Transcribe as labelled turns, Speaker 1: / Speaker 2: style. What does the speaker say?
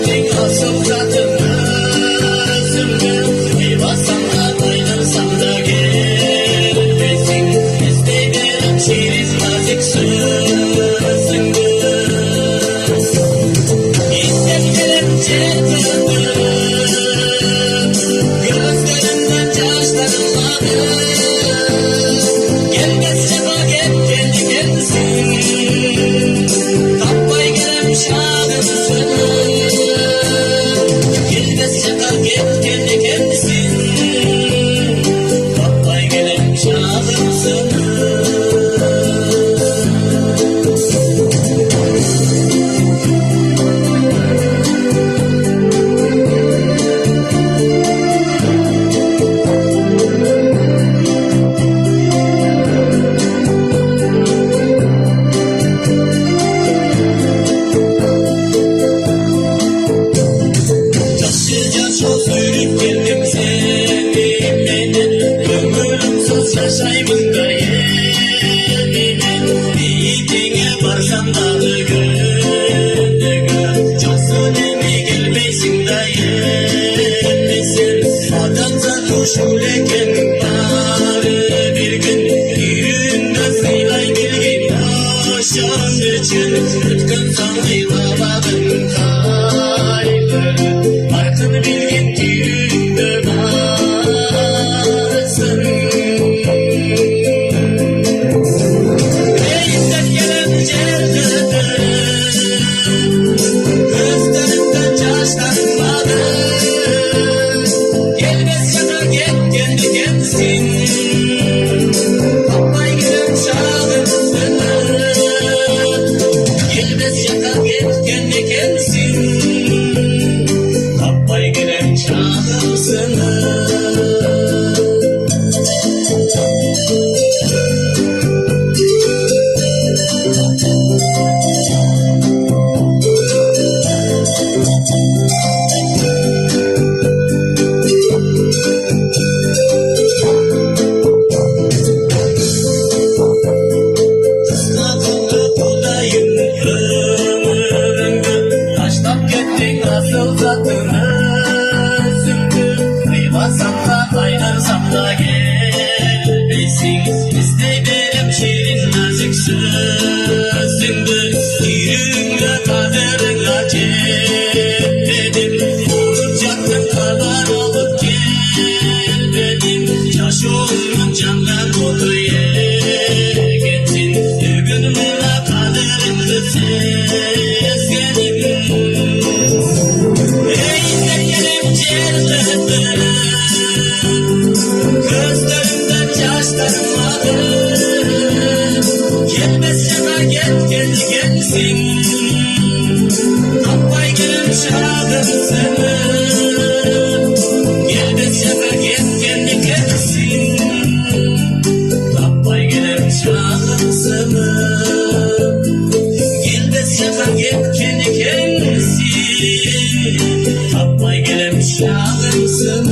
Speaker 1: ettin asıl zatını özümdü. Eyvahsan da bayılırsam da gelmesin. İsteylerim şirin nazik sözündü. İsteklerim çırpındı, gözlerimden yaşlanmadı. Gelmezse bak hep kendi kendisin. Kapay gelem şahımsın. Gelmezse bak hep kendi kendisin. Kapay gelem şahımsın. Çok sürüp geldim seninle, ömrüm söz yaşayımın da yeminle. Yiğidine varsam dağı gönlüme, çoksun emi gelmeysin da yemesin. Adamsa kuşuleken var bir gün, yüğünden sıylay bilgin aşan için. Rıtkın sanıyla babın kaybı, farkını bilgin düğünde varsın. Elimden gelen cevdede, gözlerimden yaşlanmadı. Gelmez yana git kendi kendisin. Kapay gelen şahımsın. Gelmez yana git kendi kendisin. Kapay gelen şahımsın. Kıskançlığı buradayım ömrümde, taşlap gittin asıl zatını özümdü. Eyvahsam da aynarsam da gelmesin. İsteylerim şirin nazik sözündü. Yüreğimle kaderin aceledim. Vuracaktım kadar olup gelmedim. Yaş olmanın candan oldu yegetin. Düğünümle kaderimde sezgenim. Eğlenelim cennete, gözlerimden yaşlanmadı. Gelmezse ben git kendi kendisin. Kapay gelem şahımsın. Gelmezse ben git kendi kendisin. Kapay gelem şahımsın. Gelmezse ben git kendi kendisin. Kapay gelem şahımsın.